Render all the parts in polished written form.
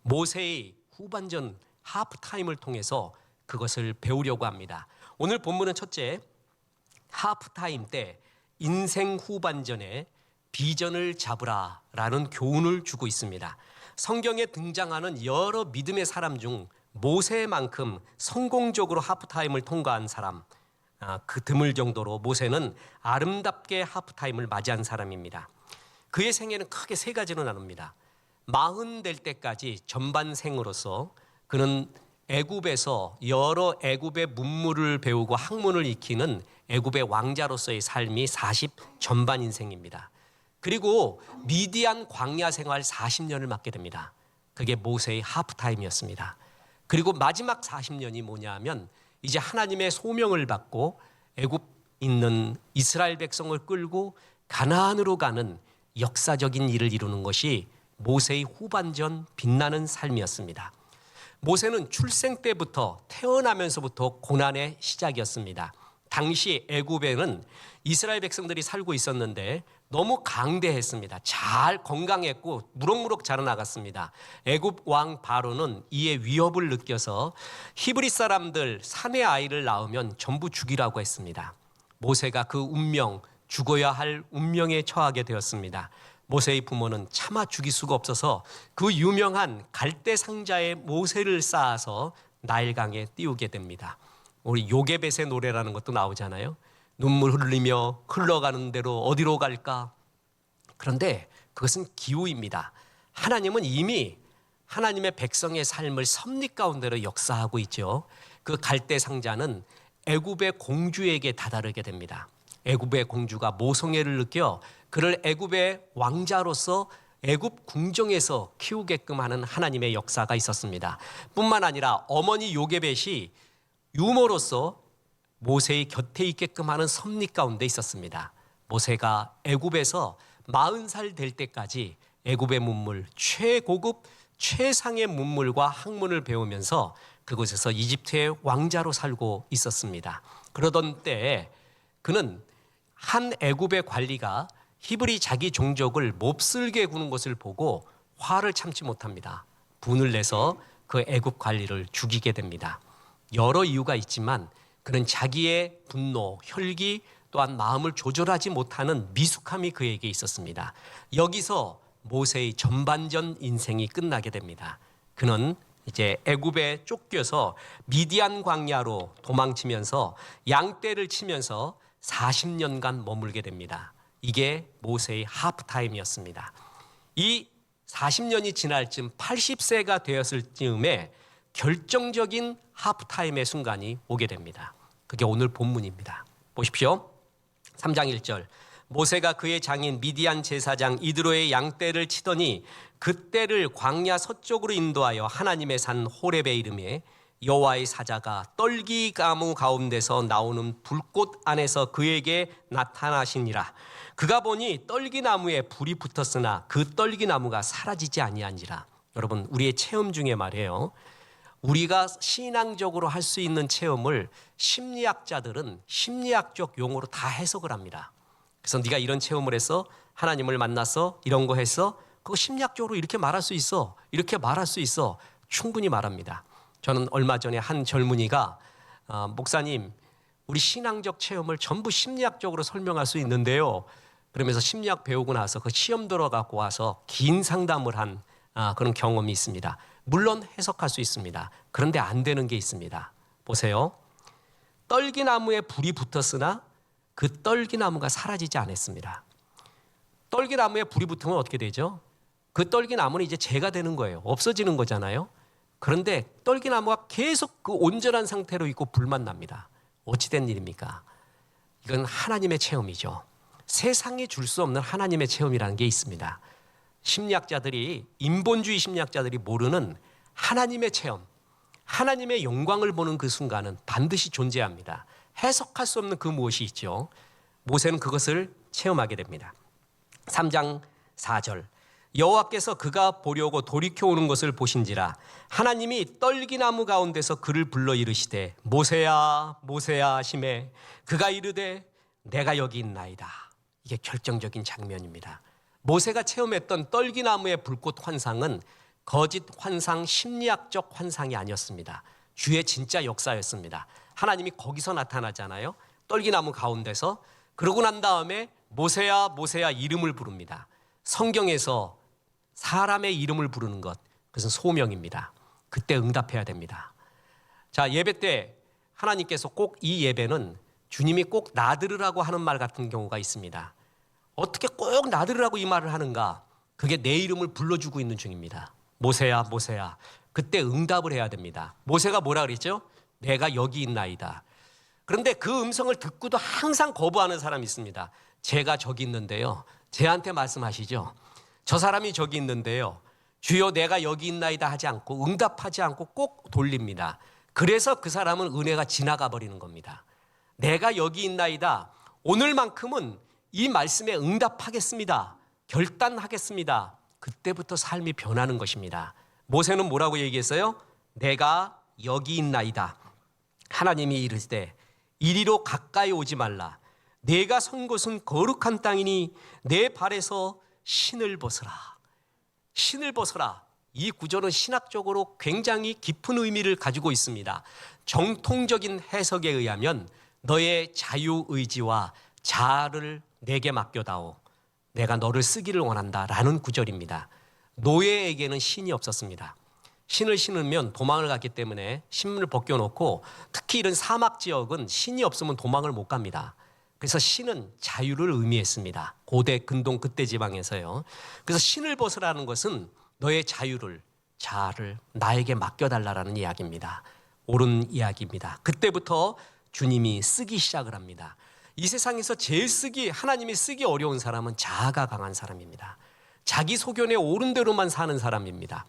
모세의 후반전 하프타임을 통해서 그것을 배우려고 합니다. 오늘 본문은 첫째, 하프타임 때 인생 후반전에 비전을 잡으라라는 교훈을 주고 있습니다. 성경에 등장하는 여러 믿음의 사람 중 모세만큼 성공적으로 하프타임을 통과한 사람, 그 드물 정도로 모세는 아름답게 하프타임을 맞이한 사람입니다. 그의 생애는 크게 세 가지로 나눕니다. 40 될 때까지 전반생으로서 그는 애굽에서 여러 애굽의 문물을 배우고 학문을 익히는 애굽의 왕자로서의 삶이 40 전반 인생입니다. 그리고 미디안 광야 생활 40년을 맡게 됩니다. 그게 모세의 하프타임이었습니다. 그리고 마지막 40년이 뭐냐 하면 이제 하나님의 소명을 받고 애굽 있는 이스라엘 백성을 끌고 가나안으로 가는 역사적인 일을 이루는 것이 모세의 후반전 빛나는 삶이었습니다. 모세는 출생 때부터 태어나면서부터 고난의 시작이었습니다. 당시 애굽에는 이스라엘 백성들이 살고 있었는데 너무 강대했습니다. 잘 건강했고 무럭무럭 자라나갔습니다. 애굽 왕 바로는 이에 위협을 느껴서 히브리 사람들 사내 아이를 낳으면 전부 죽이라고 했습니다. 모세가 그 운명, 죽어야 할 운명에 처하게 되었습니다. 모세의 부모는 차마 죽일 수가 없어서 그 유명한 갈대 상자에 모세를 쌓아서 나일강에 띄우게 됩니다. 우리 요게벳의 노래라는 것도 나오잖아요. 눈물 흘리며 흘러가는 대로 어디로 갈까? 그런데 그것은 기우입니다. 하나님은 이미 하나님의 백성의 삶을 섭리 가운데로 역사하고 있죠. 그 갈대 상자는 애굽의 공주에게 다다르게 됩니다. 애굽의 공주가 모성애를 느껴 그를 애굽의 왕자로서 애굽 궁정에서 키우게끔 하는 하나님의 역사가 있었습니다. 뿐만 아니라 어머니 요게벳이 유모로서 모세의 곁에 있게끔 하는 섭리 가운데 있었습니다. 모세가 애굽에서 40살 될 때까지 애굽의 문물, 최고급 최상의 문물과 학문을 배우면서 그곳에서 이집트의 왕자로 살고 있었습니다. 그러던 때에 그는 한 애굽의 관리가 히브리 자기 종족을 몹쓸게 구는 것을 보고 화를 참지 못합니다. 분을 내서 그 애굽 관리를 죽이게 됩니다. 여러 이유가 있지만 그는 자기의 분노, 혈기 또한 마음을 조절하지 못하는 미숙함이 그에게 있었습니다. 여기서 모세의 전반전 인생이 끝나게 됩니다. 그는 이제 애굽에 쫓겨서 미디안 광야로 도망치면서 양떼를 치면서 40년간 머물게 됩니다. 이게 모세의 하프타임이었습니다. 이 40년이 지날 즈음 80세가 되었을 즈음에 결정적인 하프타임의 순간이 오게 됩니다. 그게 오늘 본문입니다. 보십시오. 3장 1절. 모세가 그의 장인 미디안 제사장 이드로의 양떼를 치더니 그 떼를 광야 서쪽으로 인도하여 하나님의 산 호렙에 이르매 여호와의 사자가 떨기나무 가운데서 나오는 불꽃 안에서 그에게 나타나시니라. 그가 보니 떨기나무에 불이 붙었으나 그 떨기나무가 사라지지 아니하니라. 여러분, 우리의 체험 중에 말이에요, 우리가 신앙적으로 할 수 있는 체험을 심리학자들은 심리학적 용어로 다 해석을 합니다. 그래서 네가 이런 체험을 해서 하나님을 만나서 이런 거 했어, 그거 심리학적으로 이렇게 말할 수 있어, 이렇게 말할 수 있어, 충분히 말합니다. 저는 얼마 전에 한 젊은이가 목사님, 우리 신앙적 체험을 전부 심리학적으로 설명할 수 있는데요, 그러면서 심리학 배우고 나서 그 시험 들어가고 와서 긴 상담을 한 그런 경험이 있습니다. 물론 해석할 수 있습니다. 그런데 안 되는 게 있습니다. 보세요. 떨기나무에 불이 붙었으나 그 떨기나무가 사라지지 않았습니다. 떨기나무에 불이 붙으면 어떻게 되죠? 그 떨기나무는 이제 재가 되는 거예요. 없어지는 거잖아요. 그런데 떨기나무가 계속 그 온전한 상태로 있고 불만 납니다. 어찌된 일입니까? 이건 하나님의 체험이죠. 세상에 줄 수 없는 하나님의 체험이라는 게 있습니다. 심리학자들이, 인본주의 심리학자들이 모르는 하나님의 체험, 하나님의 영광을 보는 그 순간은 반드시 존재합니다. 해석할 수 없는 그 무엇이 있죠. 모세는 그것을 체험하게 됩니다. 3장 4절. 여호와께서 그가 보려고 돌이켜 오는 것을 보신지라 하나님이 떨기나무 가운데서 그를 불러 이르시되 모세야 모세야 하시매 그가 이르되 내가 여기 있나이다. 이게 결정적인 장면입니다. 모세가 체험했던 떨기나무의 불꽃 환상은 거짓 환상, 심리학적 환상이 아니었습니다. 주의 진짜 역사였습니다. 하나님이 거기서 나타나잖아요. 떨기나무 가운데서. 그러고 난 다음에 모세야 모세야 이름을 부릅니다. 성경에서 사람의 이름을 부르는 것, 그것은 소명입니다. 그때 응답해야 됩니다. 자, 예배 때 하나님께서 꼭 이 예배는 주님이 꼭 나들으라고 하는 말 같은 경우가 있습니다. 어떻게 꼭 나들으라고 이 말을 하는가? 그게 내 이름을 불러주고 있는 중입니다. 모세야 모세야. 그때 응답을 해야 됩니다. 모세가 뭐라 그랬죠? 내가 여기 있나이다. 그런데 그 음성을 듣고도 항상 거부하는 사람이 있습니다. 제가 저기 있는데요. 쟤한테 말씀하시죠. 저 사람이 저기 있는데요. 주여 내가 여기 있나이다 하지 않고 응답하지 않고 꼭 돌립니다. 그래서 그 사람은 은혜가 지나가 버리는 겁니다. 내가 여기 있나이다. 오늘만큼은 이 말씀에 응답하겠습니다. 결단하겠습니다. 그때부터 삶이 변하는 것입니다. 모세는 뭐라고 얘기했어요? 내가 여기 있나이다. 하나님이 이르시되 이리로 가까이 오지 말라. 내가 선 곳은 거룩한 땅이니 내 발에서 신을 벗어라. 신을 벗어라. 이 구절은 신학적으로 굉장히 깊은 의미를 가지고 있습니다. 정통적인 해석에 의하면 너의 자유의지와 자아를 내게 맡겨다오. 내가 너를 쓰기를 원한다 라는 구절입니다. 노예에게는 신이 없었습니다. 신을 신으면 도망을 갔기 때문에 신을 벗겨놓고 특히 이런 사막 지역은 신이 없으면 도망을 못 갑니다. 그래서 신은 자유를 의미했습니다. 고대 근동 그때 지방에서요. 그래서 신을 벗으라는 것은 너의 자유를 자아를 나에게 맡겨달라는 이야기입니다. 옳은 이야기입니다. 그때부터 주님이 쓰기 시작을 합니다. 이 세상에서 제일 하나님이 쓰기 어려운 사람은 자아가 강한 사람입니다. 자기 소견에 옳은 대로만 사는 사람입니다.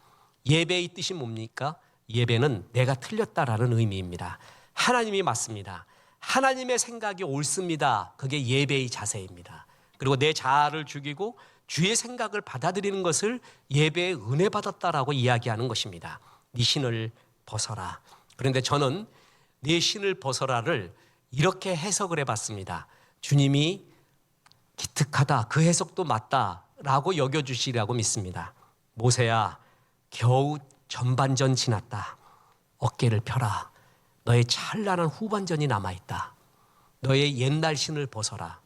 예배의 뜻이 뭡니까? 예배는 내가 틀렸다라는 의미입니다. 하나님이 맞습니다. 하나님의 생각이 옳습니다. 그게 예배의 자세입니다. 그리고 내 자아를 죽이고 주의 생각을 받아들이는 것을 예배에 은혜 받았다라고 이야기하는 것입니다. 네 신을 벗어라. 그런데 저는 네 신을 벗어라를 이렇게 해석을 해봤습니다. 주님이 기특하다, 그 해석도 맞다라고 여겨주시라고 믿습니다. 모세야, 겨우 전반전 지났다. 어깨를 펴라. 너의 찬란한 후반전이 남아있다. 너의 옛날 신을 벗어라.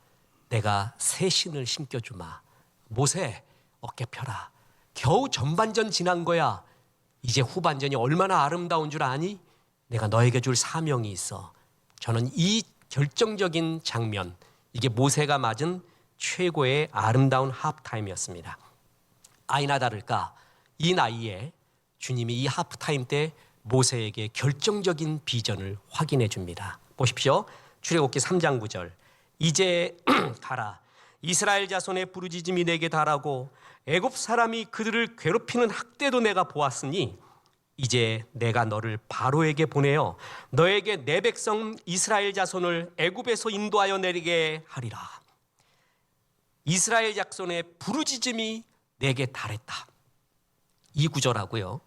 내가 새 신을 심겨주마. 모세, 어깨 펴라. 겨우 전반전 지난 거야. 이제 후반전이 얼마나 아름다운 줄 아니? 내가 너에게 줄 사명이 있어. 저는 이 결정적인 장면, 이게 모세가 맞은 최고의 아름다운 하프타임이었습니다. 아이나 다를까 이 나이에 주님이 이 하프타임 때 모세에게 결정적인 비전을 확인해 줍니다. 보십시오. 출애굽기 3장 9절. 이제 가라. 이스라엘 자손의 부르짖음이 내게 달하고 애굽 사람이 그들을 괴롭히는 학대도 내가 보았으니 이제 내가 너를 바로에게 보내어 너에게 내 백성 이스라엘 자손을 애굽에서 인도하여 내리게 하리라. 이스라엘 자손의 부르짖음이 내게 달했다. 이 구절하고요.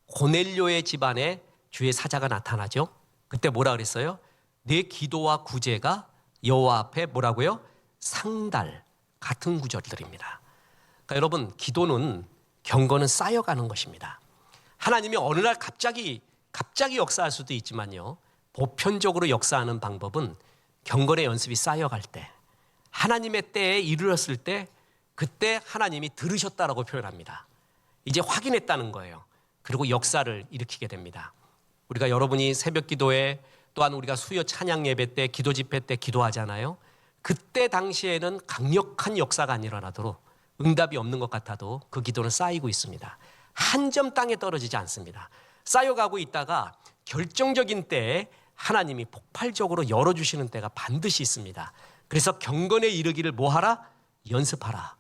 고넬료의 집안에 주의 사자가 나타나죠. 그때 뭐라 그랬어요? 내 기도와 구제가 여호와 앞에 뭐라고요? 상달 같은 구절들입니다. 그러니까 여러분, 기도는 경건은 쌓여가는 것입니다. 하나님이 어느 날 갑자기 역사할 수도 있지만요. 보편적으로 역사하는 방법은 경건의 연습이 쌓여갈 때, 하나님의 때에 이르렀을 때 그때 하나님이 들으셨다라고 표현합니다. 이제 확인했다는 거예요. 그리고 역사를 일으키게 됩니다. 우리가 여러분이 새벽 기도에 또한 우리가 수요 찬양 예배 때 기도 집회 때 기도하잖아요. 그때 당시에는 강력한 역사가 안 일어나도록 응답이 없는 것 같아도 그 기도는 쌓이고 있습니다. 한 점 땅에 떨어지지 않습니다. 쌓여가고 있다가 결정적인 때에 하나님이 폭발적으로 열어주시는 때가 반드시 있습니다. 그래서 경건에 이르기를 뭐하라? 연습하라.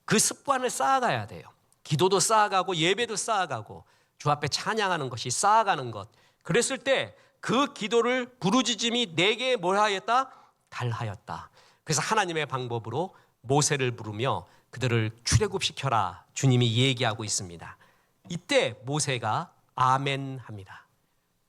그 습관을 쌓아가야 돼요. 기도도 쌓아가고 예배도 쌓아가고 주 앞에 찬양하는 것이 쌓아가는 것. 그랬을 때 그 기도를 부르짖음이 내게 뭘 하였다? 달하였다. 그래서 하나님의 방법으로 모세를 부르며 그들을 출애굽시켜라 주님이 얘기하고 있습니다. 이때 모세가 아멘 합니다.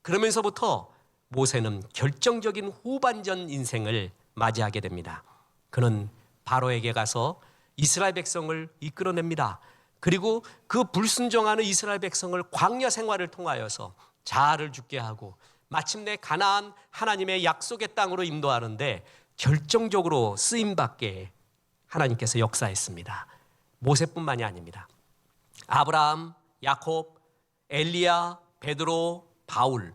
그러면서부터 모세는 결정적인 후반전 인생을 맞이하게 됩니다. 그는 바로에게 가서 이스라엘 백성을 이끌어냅니다. 그리고 그 불순종하는 이스라엘 백성을 광야 생활을 통하여서 자아를 죽게 하고 마침내 가나안 하나님의 약속의 땅으로 인도하는데 결정적으로 쓰임받게 하나님께서 역사했습니다. 모세뿐만이 아닙니다. 아브라함, 야곱, 엘리야, 베드로, 바울,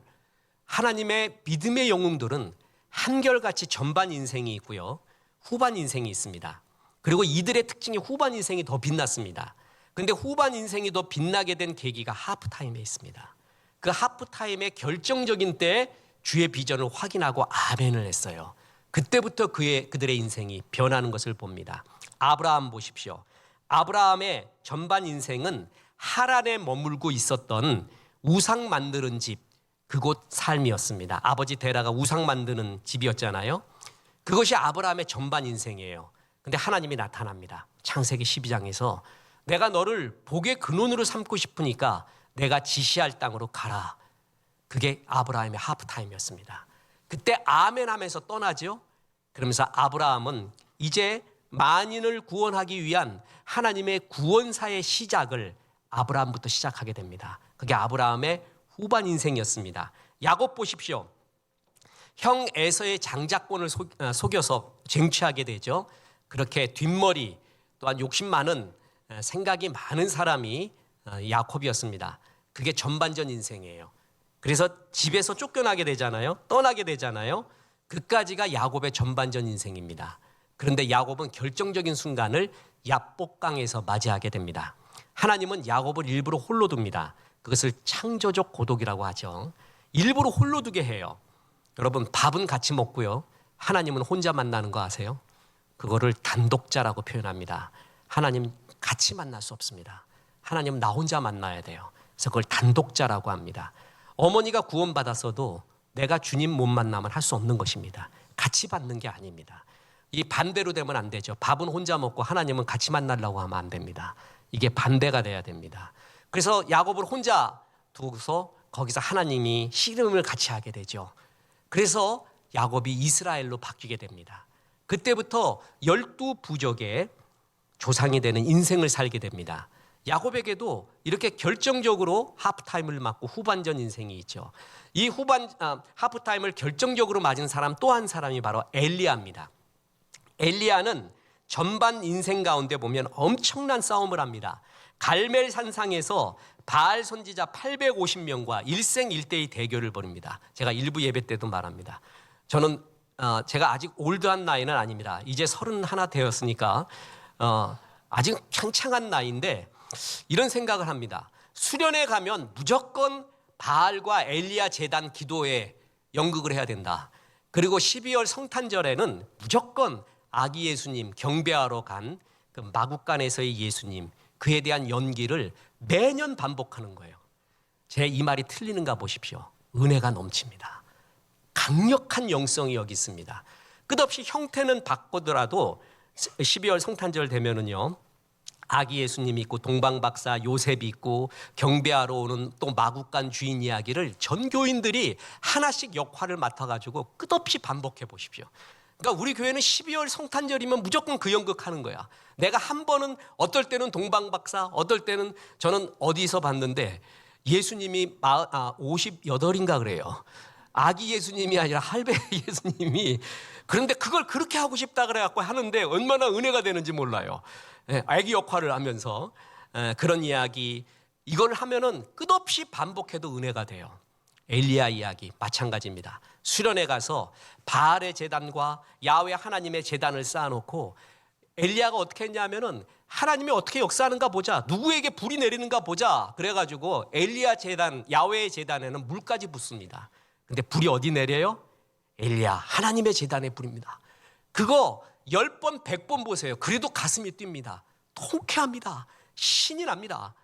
하나님의 믿음의 영웅들은 한결같이 전반 인생이 있고요, 후반 인생이 있습니다. 그리고 이들의 특징이 후반 인생이 더 빛났습니다. 그런데 후반 인생이 더 빛나게 된 계기가 하프타임에 있습니다. 그 하프타임의 결정적인 때에 주의 비전을 확인하고 아멘을 했어요. 그때부터 그들의 인생이 변하는 것을 봅니다. 아브라함 보십시오. 아브라함의 전반 인생은 하란에 머물고 있었던 우상 만드는 집, 그곳 삶이었습니다. 아버지 데라가 우상 만드는 집이었잖아요. 그것이 아브라함의 전반 인생이에요. 근데 하나님이 나타납니다. 창세기 12장에서 내가 너를 복의 근원으로 삼고 싶으니까 내가 지시할 땅으로 가라. 그게 아브라함의 하프타임이었습니다. 그때 아멘 하면서 떠나죠. 그러면서 아브라함은 이제 만인을 구원하기 위한 하나님의 구원사의 시작을 아브라함부터 시작하게 됩니다. 그게 아브라함의 후반 인생이었습니다. 야곱 보십시오. 형 에서의 장자권을 속여서 쟁취하게 되죠. 그렇게 뒷머리 또한 욕심 많은 생각이 많은 사람이 야곱이었습니다. 그게 전반전 인생이에요. 그래서 집에서 쫓겨나게 되잖아요. 떠나게 되잖아요. 그까지가 야곱의 전반전 인생입니다. 그런데 야곱은 결정적인 순간을 야복강에서 맞이하게 됩니다. 하나님은 야곱을 일부러 홀로 둡니다. 그것을 창조적 고독이라고 하죠. 일부러 홀로 두게 해요. 여러분, 밥은 같이 먹고요, 하나님은 혼자 만나는 거 아세요? 그거를 단독자라고 표현합니다. 하나님 같이 만날 수 없습니다. 하나님은 나 혼자 만나야 돼요. 그래서 그걸 단독자라고 합니다. 어머니가 구원받았어도 내가 주님 못 만나면 할 수 없는 것입니다. 같이 받는 게 아닙니다. 이 반대로 되면 안 되죠. 밥은 혼자 먹고 하나님은 같이 만나려고 하면 안 됩니다. 이게 반대가 돼야 됩니다. 그래서 야곱을 혼자 두고서 거기서 하나님이 씨름을 같이 하게 되죠. 그래서 야곱이 이스라엘로 바뀌게 됩니다. 그때부터 12부족의 조상이 되는 인생을 살게 됩니다. 야곱에게도 이렇게 결정적으로 하프타임을 맞고 후반전 인생이 있죠. 이 하프타임을 결정적으로 맞은 사람 또 한 사람이 바로 엘리야입니다. 엘리야는 전반 인생 가운데 보면 엄청난 싸움을 합니다. 갈멜 산상에서 바알 선지자 850명과 일생일대의 대결을 벌입니다. 제가 일부 예배 때도 말합니다. 저는 제가 아직 올드한 나이는 아닙니다. 이제 31 되었으니까 아직 창창한 나이인데 이런 생각을 합니다. 수련회 가면 무조건 바알과 엘리야 제단 기도에 연극을 해야 된다. 그리고 12월 성탄절에는 무조건 아기 예수님 경배하러 간 그 마국간에서의 예수님, 그에 대한 연기를 매년 반복하는 거예요. 제 이 말이 틀리는가 보십시오. 은혜가 넘칩니다. 강력한 영성이 여기 있습니다. 끝없이 형태는 바꾸더라도 12월 성탄절 되면은요, 아기 예수님이 있고 동방박사 요셉이 있고 경배하러 오는 또 마국간 주인 이야기를 전교인들이 하나씩 역할을 맡아가지고 끝없이 반복해 보십시오. 그러니까 우리 교회는 12월 성탄절이면 무조건 그 연극하는 거야. 내가 한 번은 어떨 때는 동방박사, 어떨 때는 저는 어디서 봤는데 예수님이 58인가 그래요. 아기 예수님이 아니라 할배 예수님이. 그런데 그걸 그렇게 하고 싶다 그래갖고 하는데 얼마나 은혜가 되는지 몰라요. 아기 역할을 하면서 그런 이야기, 이걸 하면은 끝없이 반복해도 은혜가 돼요. 엘리야 이야기 마찬가지입니다. 수련회 가서 바알의 제단과 야훼 하나님의 제단을 쌓아놓고 엘리야가 어떻게 했냐면은 하나님이 어떻게 역사하는가 보자, 누구에게 불이 내리는가 보자 그래가지고 엘리야 제단, 야훼의 제단에는 물까지 붓습니다. 근데 불이 어디 내려요? 엘리야 하나님의 제단에 불입니다. 그거 10번 100번 보세요. 그래도 가슴이 뜁니다. 통쾌합니다. 신이 납니다.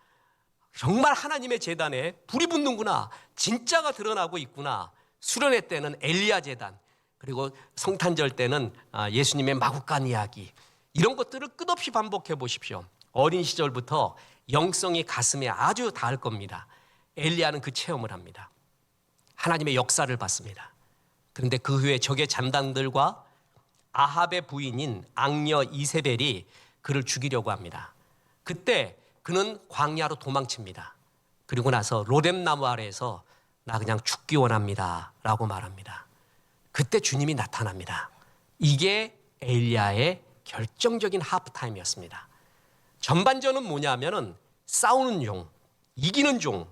정말 하나님의 제단에 불이 붙는구나, 진짜가 드러나고 있구나. 수련회 때는 엘리야 제단, 그리고 성탄절 때는 예수님의 마국간 이야기, 이런 것들을 끝없이 반복해 보십시오. 어린 시절부터 영성이 가슴에 아주 닿을 겁니다. 엘리야는 그 체험을 합니다. 하나님의 역사를 받습니다. 그런데 그 후에 적의 잔당들과 아합의 부인인 악녀 이세벨이 그를 죽이려고 합니다. 그때 그는 광야로 도망칩니다. 그리고 나서 로뎀나무 아래에서 나 그냥 죽기 원합니다 라고 말합니다. 그때 주님이 나타납니다. 이게 엘리야의 결정적인 하프타임이었습니다. 전반전은 뭐냐면은 싸우는 종, 이기는 종,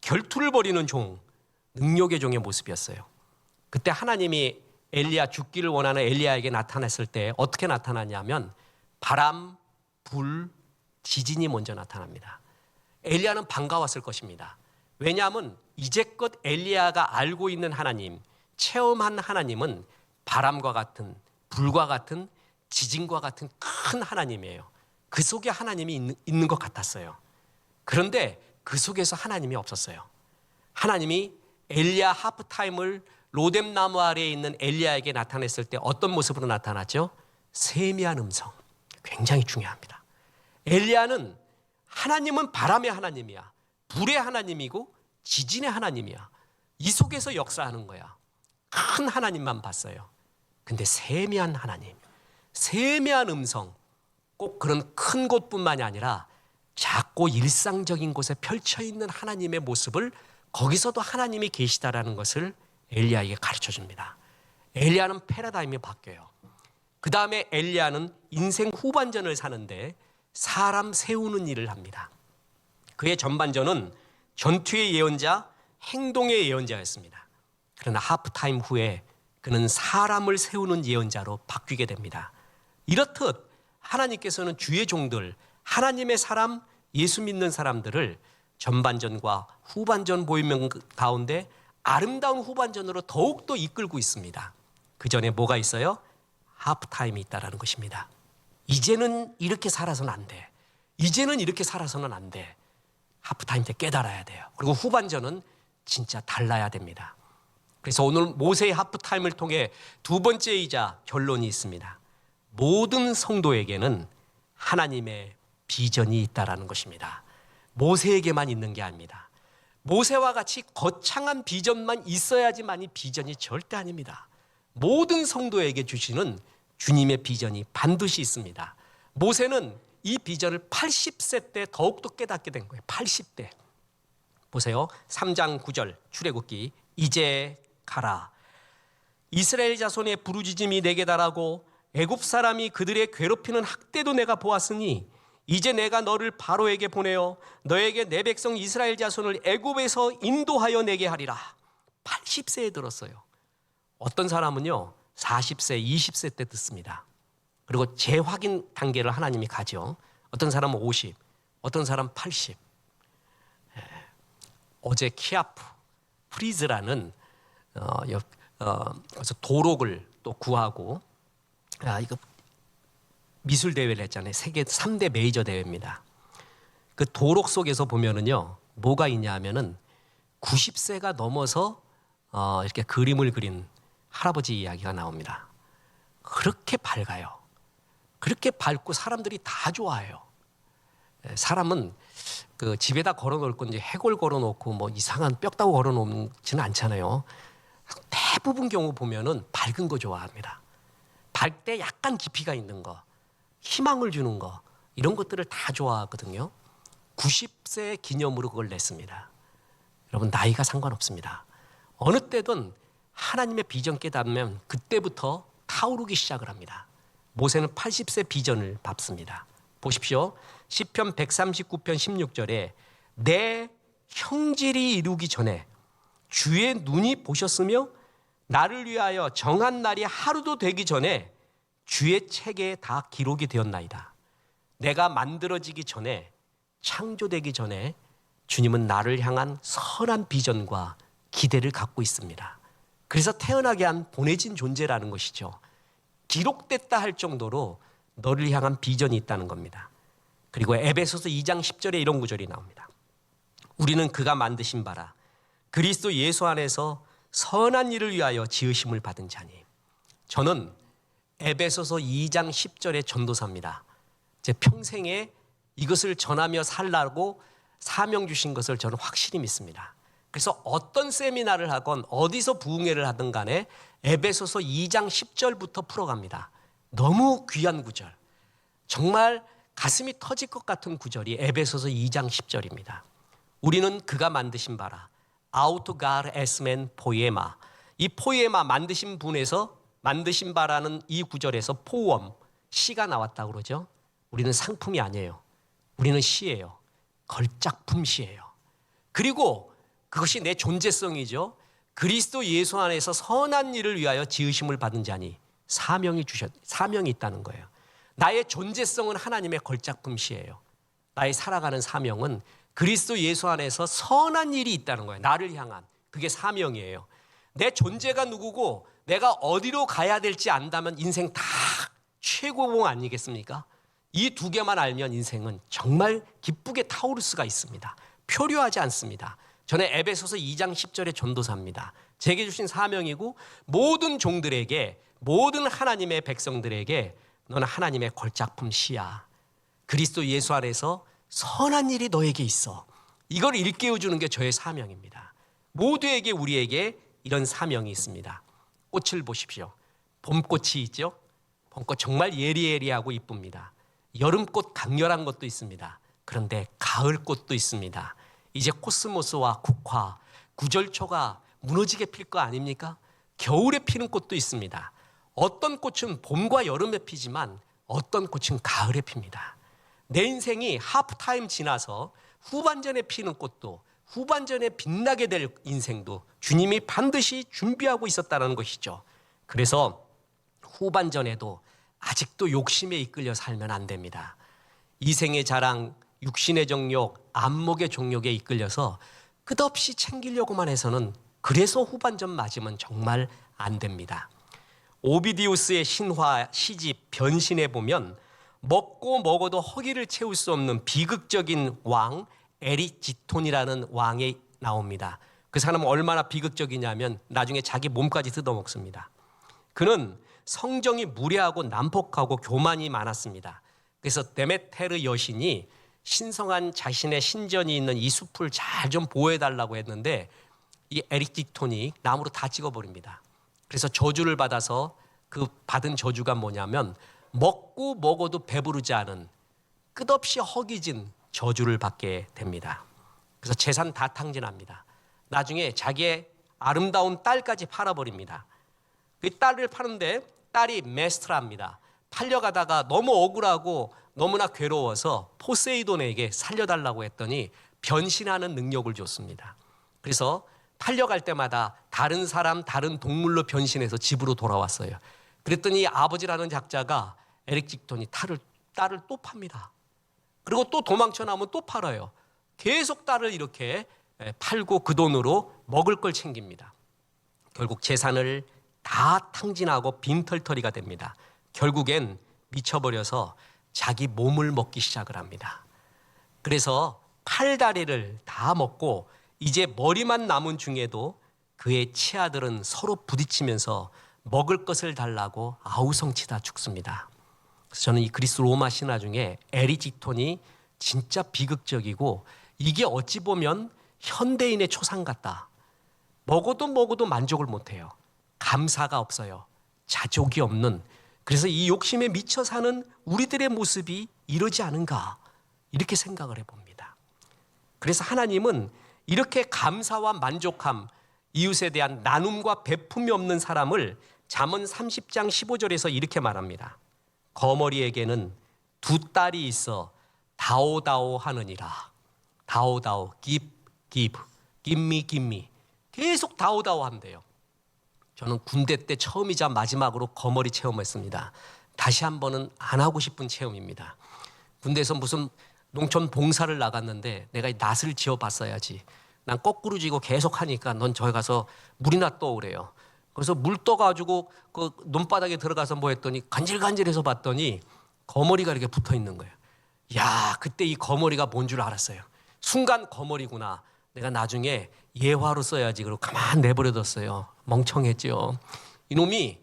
결투를 벌이는 종, 능력의 종의 모습이었어요. 그때 하나님이 엘리야 죽기를 원하는 엘리야에게 나타났을 때 어떻게 나타났냐면 바람, 불, 지진이 먼저 나타납니다. 엘리야는 반가웠을 것입니다. 왜냐하면 이제껏 엘리야가 알고 있는 하나님, 체험한 하나님은 바람과 같은, 불과 같은, 지진과 같은 큰 하나님이에요. 그 속에 하나님이 있는 것 같았어요. 그런데 그 속에서 하나님이 없었어요. 하나님이 엘리야 하프타임을 로뎀나무 아래에 있는 엘리야에게 나타냈을 때 어떤 모습으로 나타났죠? 세미한 음성. 굉장히 중요합니다. 엘리야는 하나님은 바람의 하나님이야. 불의 하나님이고 지진의 하나님이야. 이 속에서 역사하는 거야. 큰 하나님만 봤어요. 근데 세미한 하나님, 세미한 음성, 꼭 그런 큰 곳뿐만이 아니라 작고 일상적인 곳에 펼쳐있는 하나님의 모습을 거기서도 하나님이 계시다라는 것을 엘리야에게 가르쳐 줍니다. 엘리야는 패러다임이 바뀌어요. 그 다음에 엘리야는 인생 후반전을 사는데 사람 세우는 일을 합니다. 그의 전반전은 전투의 예언자, 행동의 예언자였습니다. 그러나 하프타임 후에 그는 사람을 세우는 예언자로 바뀌게 됩니다. 이렇듯 하나님께서는 주의 종들, 하나님의 사람, 예수 믿는 사람들을 전반전과 후반전 보이는 가운데 아름다운 후반전으로 더욱더 이끌고 있습니다. 그 전에 뭐가 있어요? 하프타임이 있다는 것입니다. 이제는 이렇게 살아서는 안 돼. 이제는 이렇게 살아서는 안 돼. 하프타임 때 깨달아야 돼요. 그리고 후반전은 진짜 달라야 됩니다. 그래서 오늘 모세의 하프타임을 통해 두 번째이자 결론이 있습니다. 모든 성도에게는 하나님의 비전이 있다는 것입니다. 모세에게만 있는 게 아닙니다. 모세와 같이 거창한 비전만 있어야지만이 비전이 절대 아닙니다. 모든 성도에게 주시는 주님의 비전이 반드시 있습니다. 모세는 이 비전을 80세 때 더욱더 깨닫게 된 거예요. 80대. 보세요. 3장 9절 출애굽기. 이제 가라. 이스라엘 자손의 부르짖음이 내게 달하고 애굽 사람이 그들의 괴롭히는 학대도 내가 보았으니 이제 내가 너를 바로에게 보내어 너에게 내 백성 이스라엘 자손을 애굽에서 인도하여 내게 하리라. 80세에 들었어요. 어떤 사람은요 40세, 20세 때 듣습니다. 그리고 재확인 단계를 하나님이 가죠. 어떤 사람은 50, 어떤 사람은 80. 어제 키아프 프리즈라는 그래서 도록을 또 구하고 이거 미술 대회를 했잖아요. 세계 3대 메이저 대회입니다. 그 도록 속에서 보면은요 뭐가 있냐 하면은 90세가 넘어서 이렇게 그림을 그린 할아버지 이야기가 나옵니다. 그렇게 밝아요. 그렇게 밝고 사람들이 다 좋아해요. 사람은 그 집에다 걸어놓을 건지 해골 걸어놓고 뭐 이상한 뼈다구 걸어놓지는 않잖아요. 대부분 경우 보면은 밝은 거 좋아합니다. 밝때 약간 깊이가 있는 거, 희망을 주는 거 이런 것들을 다 좋아하거든요. 90세 기념으로 그걸 냈습니다. 여러분 나이가 상관없습니다. 어느 때든 하나님의 비전 깨닫으면 그때부터 타오르기 시작을 합니다. 모세는 80세 비전을 밟습니다. 보십시오. 시편 139편 16절에 내 형질이 이루기 전에 주의 눈이 보셨으며 나를 위하여 정한 날이 하루도 되기 전에 주의 책에 다 기록이 되었나이다. 내가 만들어지기 전에 창조되기 전에 주님은 나를 향한 선한 비전과 기대를 갖고 있습니다. 그래서 태어나게 한 보내진 존재라는 것이죠. 기록됐다 할 정도로 너를 향한 비전이 있다는 겁니다. 그리고 에베소서 2장 10절에 이런 구절이 나옵니다. 우리는 그가 만드신 바라 그리스도 예수 안에서 선한 일을 위하여 지으심을 받은 자니. 저는 에베소서 2장 10절의 전도사입니다. 제 평생에 이것을 전하며 살라고 사명 주신 것을 저는 확실히 믿습니다. 그래서 어떤 세미나를 하건 어디서 부흥회를 하든 간에 에베소서 2장 10절부터 풀어갑니다. 너무 귀한 구절. 정말 가슴이 터질 것 같은 구절이 에베소서 2장 10절입니다. 우리는 그가 만드신 바라 아우토가르 에스멘 포에마, 이 포에마 만드신 분에서 만드신 바라는 이 구절에서 포엄, 시가 나왔다고 그러죠. 우리는 상품이 아니에요. 우리는 시예요. 걸작품 시예요. 그리고 그것이 내 존재성이죠. 그리스도 예수 안에서 선한 일을 위하여 지으심을 받은 자니 사명이 있다는 거예요. 나의 존재성은 하나님의 걸작품 시예요. 나의 살아가는 사명은 그리스도 예수 안에서 선한 일이 있다는 거예요. 나를 향한. 그게 사명이에요. 내 존재가 누구고 내가 어디로 가야 될지 안다면 인생 다 최고봉 아니겠습니까? 이 두 개만 알면 인생은 정말 기쁘게 타오를 수가 있습니다. 표류하지 않습니다. 저는 에베소서 2장 10절의 전도사입니다. 제게 주신 사명이고 모든 종들에게, 모든 하나님의 백성들에게 너는 하나님의 걸작품 시야. 그리스도 예수 안에서 선한 일이 너에게 있어. 이걸 일깨워주는 게 저의 사명입니다. 모두에게, 우리에게 이런 사명이 있습니다. 꽃을 보십시오. 봄꽃이 있죠. 봄꽃 정말 예리예리하고 이쁩니다. 여름꽃 강렬한 것도 있습니다. 그런데 가을꽃도 있습니다. 이제 코스모스와 국화, 구절초가 무너지게 필 거 아닙니까? 겨울에 피는 꽃도 있습니다. 어떤 꽃은 봄과 여름에 피지만 어떤 꽃은 가을에 핍니다. 내 인생이 하프타임 지나서 후반전에 피는 꽃도, 후반전에 빛나게 될 인생도 주님이 반드시 준비하고 있었다는 것이죠. 그래서 후반전에도 아직도 욕심에 이끌려 살면 안 됩니다. 이생의 자랑, 육신의 정욕, 안목의 정욕에 이끌려서 끝없이 챙기려고만 해서는, 그래서 후반전 맞으면 정말 안 됩니다. 오비디우스의 신화 시집 변신에 보면 먹고 먹어도 허기를 채울 수 없는 비극적인 왕 에리지톤이라는 왕이 나옵니다. 그 사람은 얼마나 비극적이냐면 나중에 자기 몸까지 뜯어먹습니다. 그는 성정이 무례하고 난폭하고 교만이 많았습니다. 그래서 데메테르 여신이 신성한 자신의 신전이 있는 이 숲을 잘 좀 보호해달라고 했는데 이 에리지톤이 나무로 다 찍어버립니다. 그래서 저주를 받아서 그 받은 저주가 뭐냐면 먹고 먹어도 배부르지 않은 끝없이 허기진 저주를 받게 됩니다. 그래서 재산 다 탕진합니다. 나중에 자기의 아름다운 딸까지 팔아버립니다. 그 딸을 파는데 딸이 메스트라입니다. 팔려가다가 너무 억울하고 너무나 괴로워서 포세이돈에게 살려달라고 했더니 변신하는 능력을 줬습니다. 그래서 팔려갈 때마다 다른 사람, 다른 동물로 변신해서 집으로 돌아왔어요. 그랬더니 아버지라는 작자가 에릭직톤이 딸을 또 팝니다. 그리고 또 도망쳐 나오면 또 팔아요. 계속 딸을 이렇게 팔고 그 돈으로 먹을 걸 챙깁니다. 결국 재산을 다 탕진하고 빈털터리가 됩니다. 결국엔 미쳐버려서 자기 몸을 먹기 시작을 합니다. 그래서 팔다리를 다 먹고 이제 머리만 남은 중에도 그의 치아들은 서로 부딪히면서 먹을 것을 달라고 아우성치다 죽습니다. 그래서 저는 이 그리스 로마 신화 중에 에리지톤이 진짜 비극적이고 이게 어찌 보면 현대인의 초상 같다. 먹어도 만족을 못해요. 감사가 없어요. 자족이 없는. 그래서 이 욕심에 미쳐 사는 우리들의 모습이 이러지 않은가, 이렇게 생각을 해봅니다. 그래서 하나님은 이렇게 감사와 만족함, 이웃에 대한 나눔과 베품이 없는 사람을 잠언 30장 15절에서 이렇게 말합니다. 거머리에게는 두 딸이 있어 다오다오 하느니라. 다오다오, give, give me. 계속 다오다오 한대요. 저는 군대 때 처음이자 마지막으로 거머리 체험했습니다. 다시 한 번은 안 하고 싶은 체험입니다. 군대에서 무슨 농촌 봉사를 나갔는데 내가 낫을 지어봤어야지. 난 거꾸로 지고 계속 하니까 넌 저기 가서 물이나 떠오래요. 그래서 물 떠가지고 그 논바닥에 들어가서 뭐 했더니 간질간질해서 봤더니 거머리가 이렇게 붙어 있는 거예요. 야, 그때 이 거머리가 뭔 줄 알았어요. 순간 거머리구나. 내가 나중에 예화로 써야지. 그러고 가만 내버려뒀어요. 멍청했죠. 이놈이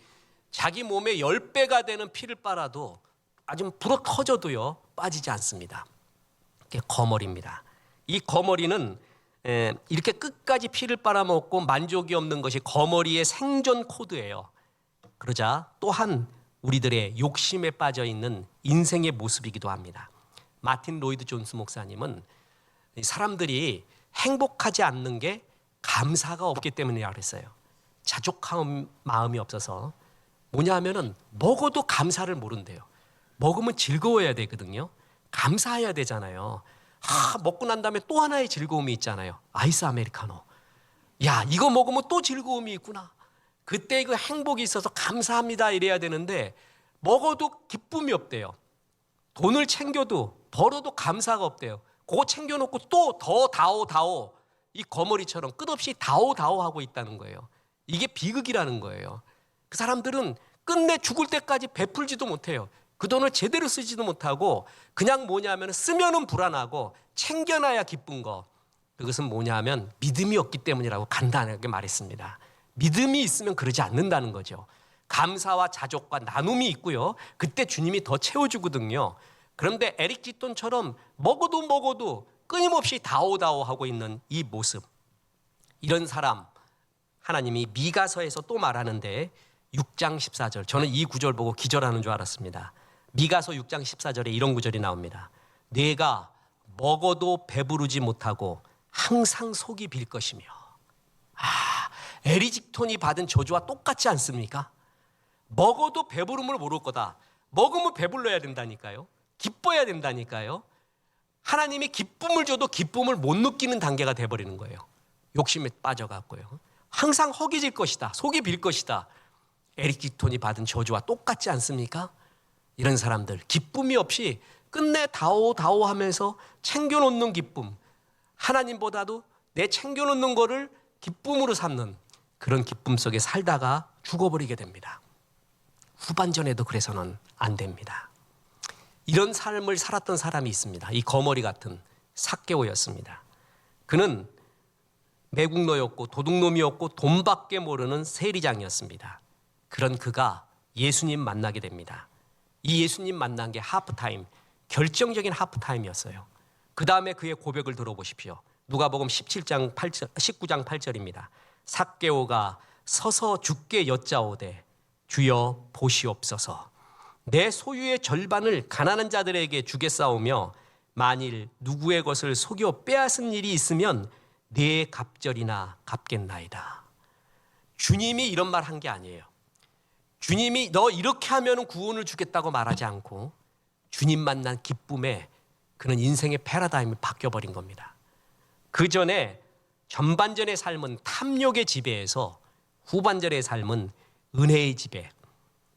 자기 몸에 10배가 되는 피를 빨아도 아주 불어 터져도요 빠지지 않습니다. 이게 거머리입니다. 이 거머리는 이렇게 끝까지 피를 빨아먹고 만족이 없는 것이 거머리의 생존 코드예요. 그러자 또한 우리들의 욕심에 빠져 있는 인생의 모습이기도 합니다. 마틴 로이드 존스 목사님은 사람들이 행복하지 않는 게 감사가 없기 때문이라고 그랬어요. 자족한 마음이 없어서. 뭐냐 하면은 먹어도 감사를 모른대요. 먹으면 즐거워야 되거든요. 감사해야 되잖아요. 먹고 난 다음에 또 하나의 즐거움이 있잖아요. 아이스 아메리카노. 야, 이거 먹으면 또 즐거움이 있구나. 그때 그 행복이 있어서 감사합니다 이래야 되는데 먹어도 기쁨이 없대요. 돈을 챙겨도 벌어도 감사가 없대요. 그거 챙겨놓고 또 더 다오 이 거머리처럼 끝없이 다오 하고 있다는 거예요. 이게 비극이라는 거예요. 그 사람들은 끝내 죽을 때까지 베풀지도 못해요. 그 돈을 제대로 쓰지도 못하고 그냥 뭐냐면 쓰면은 불안하고 챙겨놔야 기쁜 거. 그것은 뭐냐면 믿음이 없기 때문이라고 간단하게 말했습니다. 믿음이 있으면 그러지 않는다는 거죠. 감사와 자족과 나눔이 있고요. 그때 주님이 더 채워주거든요. 그런데 에릭 지톤처럼 먹어도 끊임없이 다오 하고 있는 이 모습, 이런 사람 하나님이 미가서에서 또 말하는데 6장 14절, 저는 이 구절 보고 기절하는 줄 알았습니다. 미가서 6장 14절에 이런 구절이 나옵니다. 내가 먹어도 배부르지 못하고 항상 속이 빌 것이며. 에릭 지톤이 받은 저주와 똑같지 않습니까? 먹어도 배부름을 모를 거다. 먹으면 배불러야 된다니까요. 기뻐야 된다니까요. 하나님이 기쁨을 줘도 기쁨을 못 느끼는 단계가 돼버리는 거예요. 욕심에 빠져갖고요. 항상 허기질 것이다. 속이 빌 것이다. 에릭 지톤이 받은 저주와 똑같지 않습니까? 이런 사람들 기쁨이 없이 끝내 다오 하면서 챙겨놓는 기쁨, 하나님보다도 내 챙겨놓는 거를 기쁨으로 삼는 그런 기쁨 속에 살다가 죽어버리게 됩니다. 후반전에도 그래서는 안 됩니다. 이런 삶을 살았던 사람이 있습니다. 이 거머리 같은 삭개오였습니다. 그는 매국노였고 도둑놈이었고 돈밖에 모르는 세리장이었습니다. 그런 그가 예수님 만나게 됩니다. 이 예수님 만난 게 하프타임, 결정적인 하프타임이었어요. 그 다음에 그의 고백을 들어보십시오. 누가복음 19장 8절입니다. 삭개오가 서서 주께 여짜오되 주여 보시옵소서. 내 소유의 절반을 가난한 자들에게 주겠사오며 만일 누구의 것을 속여 빼앗은 일이 있으면 네 갑절이나 갚겠나이다. 주님이 이런 말 한 게 아니에요. 주님이 너 이렇게 하면 구원을 주겠다고 말하지 않고 주님 만난 기쁨에 그는 인생의 패러다임이 바뀌어버린 겁니다. 그 전에 전반전의 삶은 탐욕의 지배에서 후반전의 삶은 은혜의 지배.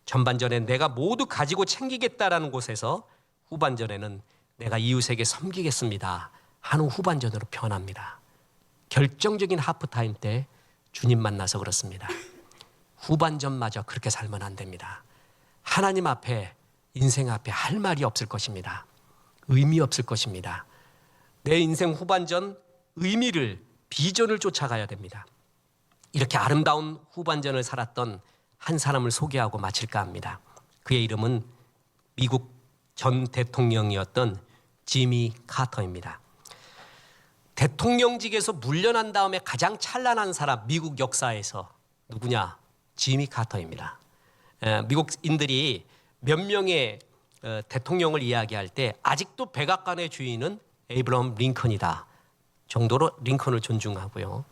전반전에 내가 모두 가지고 챙기겠다라는 곳에서 후반전에는 내가 이웃에게 섬기겠습니다 하는 후반전으로 변합니다. 결정적인 하프타임 때 주님 만나서 그렇습니다. 후반전마저 그렇게 살면 안 됩니다. 하나님 앞에, 인생 앞에 할 말이 없을 것입니다. 의미 없을 것입니다. 내 인생 후반전 의미를, 비전을 쫓아가야 됩니다. 이렇게 아름다운 후반전을 살았던 한 사람을 소개하고 마칠까 합니다. 그의 이름은 미국 전 대통령이었던 지미 카터입니다. 대통령직에서 물러난 다음에 가장 찬란한 사람, 미국 역사에서 누구냐? 지미 카터입니다. 미국인들이 몇 명의 대통령을 이야기할 때 아직도 백악관의 주인은 에이브러함 링컨이다 정도로 링컨을 존중하고요.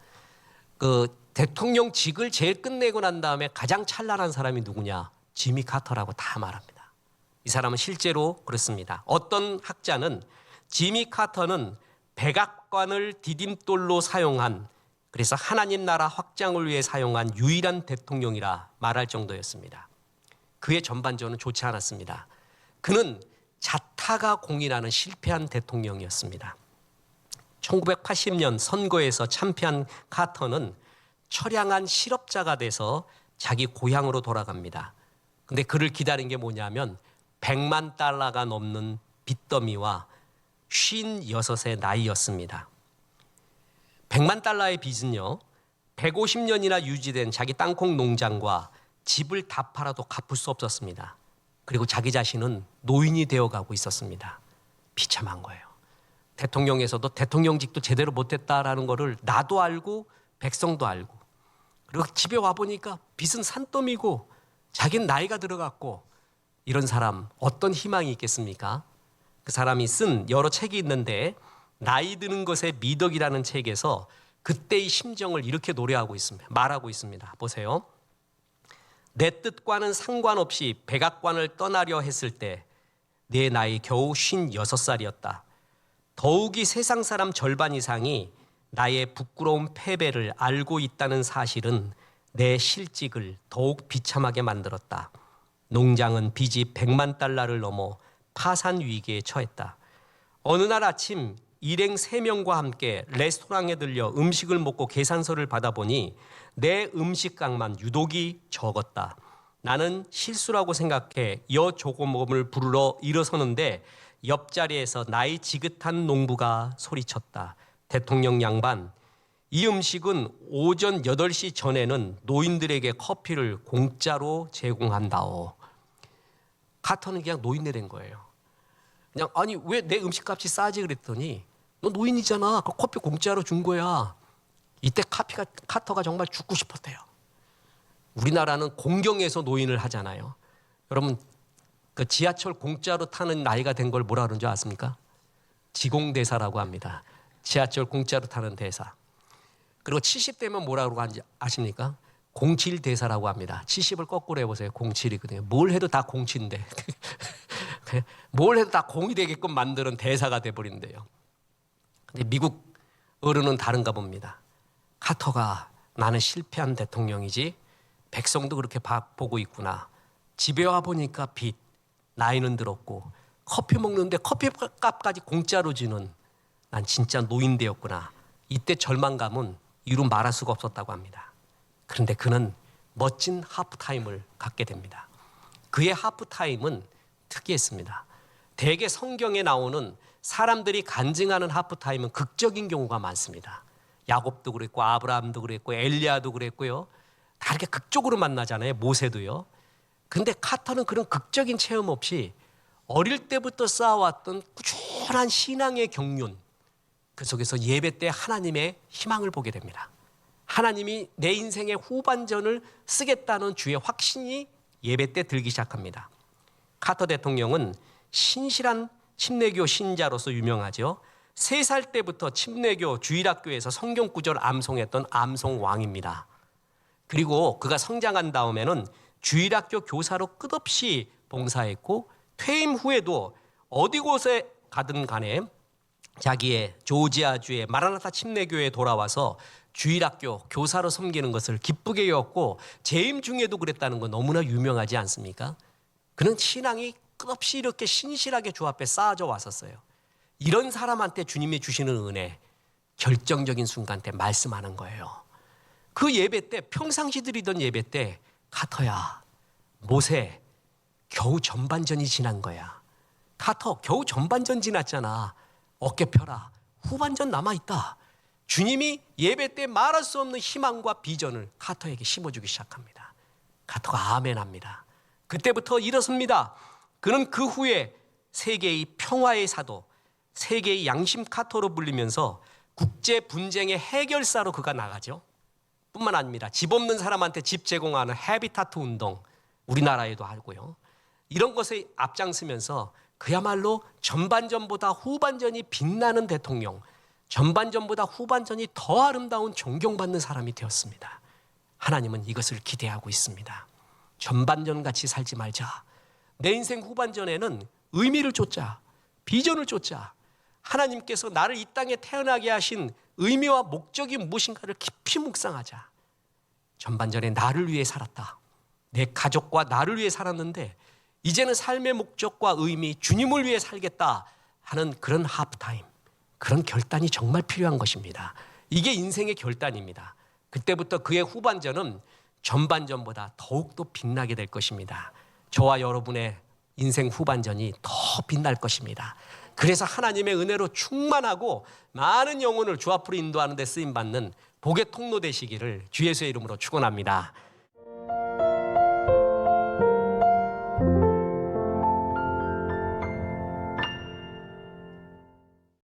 그 대통령직을 제일 끝내고 난 다음에 가장 찬란한 사람이 누구냐? 지미 카터라고 다 말합니다. 이 사람은 실제로 그렇습니다. 어떤 학자는 지미 카터는 백악관을 디딤돌로 사용한, 그래서 하나님 나라 확장을 위해 사용한 유일한 대통령이라 말할 정도였습니다. 그의 전반전은 좋지 않았습니다. 그는 자타가 공인하는 실패한 대통령이었습니다. 1980년 선거에서 참패한 카터는 처량한 실업자가 돼서 자기 고향으로 돌아갑니다. 근데 그를 기다린 게 뭐냐면 100만 달러가 넘는 빚더미와 56의 나이였습니다. 100만 달러의 빚은요, 150년이나 유지된 자기 땅콩 농장과 집을 다 팔아도 갚을 수 없었습니다. 그리고 자기 자신은 노인이 되어가고 있었습니다. 비참한 거예요. 대통령에서도 대통령직도 제대로 못했다라는 것을 나도 알고 백성도 알고, 그리고 집에 와보니까 빚은 산더미고 자기는 나이가 들어갔고, 이런 사람 어떤 희망이 있겠습니까? 그 사람이 쓴 여러 책이 있는데 나이 드는 것의 미덕이라는 책에서 그때의 심정을 이렇게 노래하고 있습니다. 말하고 있습니다. 보세요. 내 뜻과는 상관없이 백악관을 떠나려 했을 때 내 나이 겨우 56살이었다. 더욱이 세상 사람 절반 이상이 나의 부끄러운 패배를 알고 있다는 사실은 내 실직을 더욱 비참하게 만들었다. 농장은 빚이 100만 달러를 넘어 파산 위기에 처했다. 어느 날 아침 일행 3명과 함께 레스토랑에 들려 음식을 먹고 계산서를 받아보니 내 음식값만 유독이 적었다. 나는 실수라고 생각해 여조고모를 부르러 일어서는데 옆자리에서 나이 지긋한 농부가 소리쳤다. 대통령 양반, 이 음식은 오전 8시 전에는 노인들에게 커피를 공짜로 제공한다오. 카터는 그냥 노인네 된 거예요. 그냥 아니 왜 내 음식값이 싸지 그랬더니 너 노인이잖아. 그 커피 공짜로 준 거야. 이때 카터가 정말 죽고 싶었대요. 우리나라는 공경에서 노인을 하잖아요. 여러분 그 지하철 공짜로 타는 나이가 된 걸 뭐라 그러는 줄 아십니까? 지공대사라고 합니다. 지하철 공짜로 타는 대사. 그리고 70대면 뭐라 그러고 하는지 아십니까? 07대사라고 합니다. 70을 거꾸로 해보세요. 07이거든요. 뭘 해도 다 07인데 뭘 해도 다 공이 되게끔 만드는 대사가 돼버린대요. 근데 미국 어른은 다른가 봅니다. 카터가 나는 실패한 대통령이지 백성도 그렇게 보고 있구나. 집에 와 보니까 빚, 나이는 들었고 커피 먹는데 커피값까지 공짜로 주는 난 진짜 노인되었구나. 이때 절망감은 이루 말할 수가 없었다고 합니다. 그런데 그는 멋진 하프타임을 갖게 됩니다. 그의 하프타임은 특이했습니다. 대개 성경에 나오는 사람들이 간증하는 하프타임은 극적인 경우가 많습니다. 야곱도 그랬고 아브라함도 그랬고 엘리야도 그랬고요. 다 이렇게 극적으로 만나잖아요. 모세도요. 근데 카터는 그런 극적인 체험 없이 어릴 때부터 쌓아왔던 꾸준한 신앙의 경륜, 그 속에서 예배 때 하나님의 희망을 보게 됩니다. 하나님이 내 인생의 후반전을 쓰겠다는 주의 확신이 예배 때 들기 시작합니다. 카터 대통령은 신실한 침례교 신자로서 유명하죠. 3살 때부터 침례교 주일학교에서 성경 구절 암송했던 암송왕입니다. 그리고 그가 성장한 다음에는 주일학교 교사로 끝없이 봉사했고 퇴임 후에도 어디 곳에 가든 간에 자기의 조지아주의 마라나타 침례교회에 돌아와서 주일학교 교사로 섬기는 것을 기쁘게 여겼고 재임 중에도 그랬다는 건 너무나 유명하지 않습니까? 그는 신앙이 끝없이 이렇게 신실하게 주 앞에 쌓아져 왔었어요. 이런 사람한테 주님이 주시는 은혜, 결정적인 순간 때 말씀하는 거예요. 그 예배 때 평상시 드리던 예배 때 카터야, 모세 겨우 전반전이 지난 거야. 카터 겨우 전반전 지났잖아. 어깨 펴라. 후반전 남아있다. 주님이 예배 때 말할 수 없는 희망과 비전을 카터에게 심어주기 시작합니다. 카터가 아멘합니다. 그때부터 일어섭니다. 그는 그 후에 세계의 평화의 사도, 세계의 양심 카터로 불리면서 국제 분쟁의 해결사로 그가 나가죠. 뿐만 아닙니다. 집 없는 사람한테 집 제공하는 헤비타트 운동, 우리나라에도 하고요. 이런 것에 앞장서면서 그야말로 전반전보다 후반전이 빛나는 대통령, 전반전보다 후반전이 더 아름다운 존경받는 사람이 되었습니다. 하나님은 이것을 기대하고 있습니다. 전반전같이 살지 말자. 내 인생 후반전에는 의미를 쫓자, 비전을 쫓자. 하나님께서 나를 이 땅에 태어나게 하신 의미와 목적이 무엇인가를 깊이 묵상하자. 전반전에 나를 위해 살았다. 내 가족과 나를 위해 살았는데 이제는 삶의 목적과 의미, 주님을 위해 살겠다 하는 그런 하프타임, 그런 결단이 정말 필요한 것입니다. 이게 인생의 결단입니다. 그때부터 그의 후반전은 전반전보다 더욱더 빛나게 될 것입니다. 저와 여러분의 인생 후반전이 더 빛날 것입니다. 그래서 하나님의 은혜로 충만하고 많은 영혼을 주 앞으로 인도하는 데 쓰임받는 복의 통로 되시기를 주 예수의 이름으로 축원합니다.